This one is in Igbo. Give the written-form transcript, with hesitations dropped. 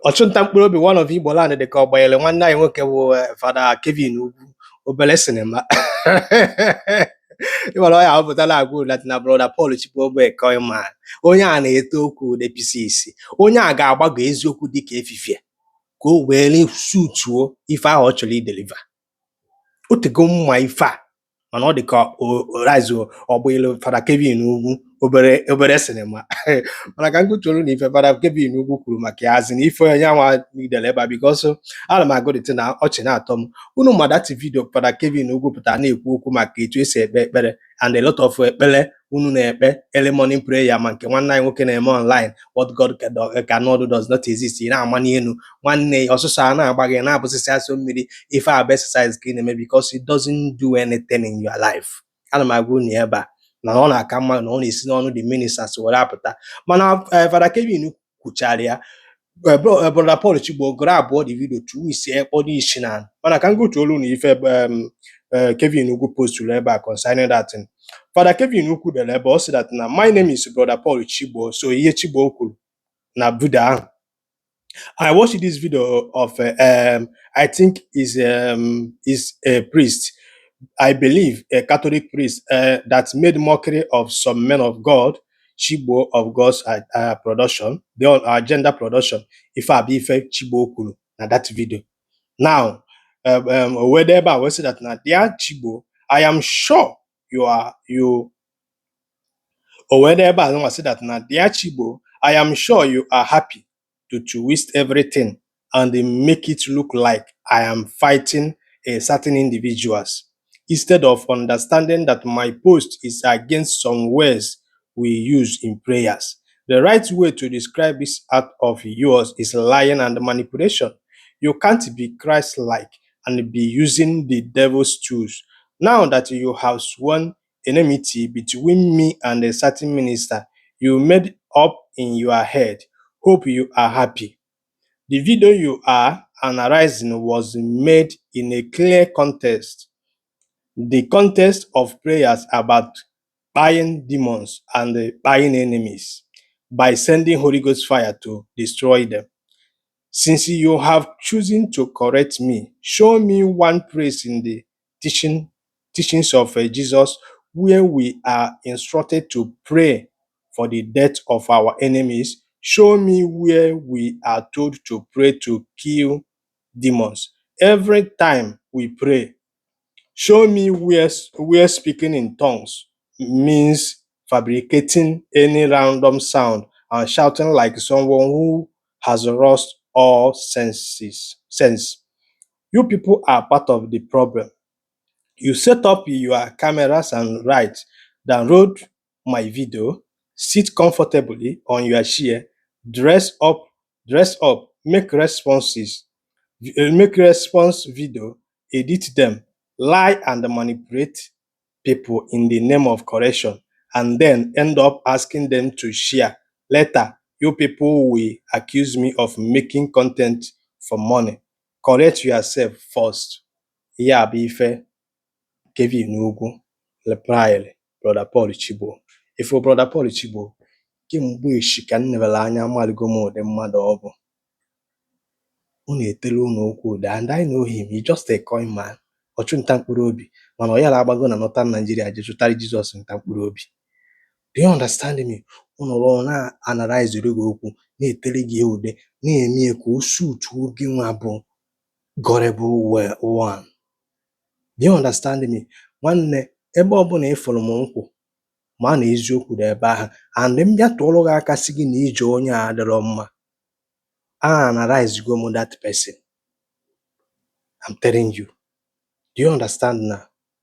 ọchụnta mkpụrụ obi one of Igbo land dị ka ọ gbanyere nwanne anyị nwoke bụ Father Kelvin Ugwu obere sinima ịmara ọya apụtala agwa Latin na brother Paul Chigbo Koima onye a na-eto okwu n'episi onye a ga-agbago eziokwu dịka efifie ka o were sutuo ife ahụ ọ chọrọ ideliva otego mma ife a mana ọ dị ka rise ọgbụelu Father Kelvin Ugwu obere sinima mana ka ngụtụrụ na ife Father Kelvin Ugwu kwuru maka ya azị na ife onye nwa idele ebe a because ana m agụdịte na ọchị na-atọ m unu ma dati vidio Father Kelvin Ugwu pụtara na-ekwu okwu maka etu esi ekpe ekpere and a lot of ekpere unu na-ekpe early morning prayer ma nke nwanne anyị nwoke na-eme online what God cannot do does not exist ị na-ama n'elu nwanne ọsụsọ a na-agba gị na-abụsịsị asụ mmiri ife a bụ exercise ka ị na-eme because it doesn't do anything in your life. Ana m agwa unu ebe a na ọ na-aka mma na ọ na-esi n'ọnụ the ministers were apụta mana Father Kelvin kwuchara ya brother Paul Chigbo gụrụ abụọ the video tu isi ekpọdo isi na mana ka ngụtu olu na ife Kelvin Ugwu posturu ebe a concerning that thing. Father Kelvin Ugwu dere ebe ọ sị that na my name is brother Paul Chigbo so ihe Chigbo kwuru na video ahụ. I watched this video of I think is a priest, I believe a Catholic priest that made mockery of some men of God, Chigbo of God's production, the agenda production. If I be fair, Chigbo kwuru na that video. Now, wherever I say that now, dear Chigbo, I am sure or wherever I want to say that now, dear Chigbo, I am sure you are happy to twist everything and make it look like I am fighting a certain individuals instead of understanding that my post is against some words we use in prayers. The right way to describe this act of yours is lying and manipulation. You can't be Christ-like and be using the devil's tools. Now that you have sworn enmity between me and a certain minister, you made up in your head. Hope you are happy. The video you are analyzing was made in a clear context. The context of prayers about buying demons and buying enemies by sending Holy Ghost fire to destroy them. Since you have chosen to correct me, show me one place in the teachings of Jesus where we are instructed to pray for the death of our enemies. Show me where we are told to pray to kill demons. Every time we pray, show me where speaking in tongues means fabricating any random sound and shouting like someone who has lost all sense. You people are part of the problem. You set up your cameras and download my video, sit comfortably on your chair, dress up, make response video, edit them, lie and manipulate people in the name of correction, and then end up asking them to share. Later, you people will accuse me of making content for money. Correct yourself first. Yeah, be fair. Kelvin Ugwu reply brother Paul Chigbo. If brother Paul Chigbo, kemgbe echi ka nnebere anya amalụgo m ụdị mmadụ ọ bụ. Unu etelu unu okwu ụda and I know him, he just a coin man. Ọchụnta mkpụrụ obi mana ọ yara agbago na Northern Nigeria je chụtara Jizọs nta mkpụrụ obi. Do you understand me? Unu rụọ na analyze gị okwu na-etele gị ude na-eme ka o sutu gị nwa bụ gullible one. Do you understand me? Nwanne ebe ọbụla ịfụrụ m nkwụ ma na eziokwu dị ebe ahụ and m bịa tụọrọ gị aka sị gị na ije onye a adịrọ mma. Analyze go that person. I'm telling you. Do you understand now?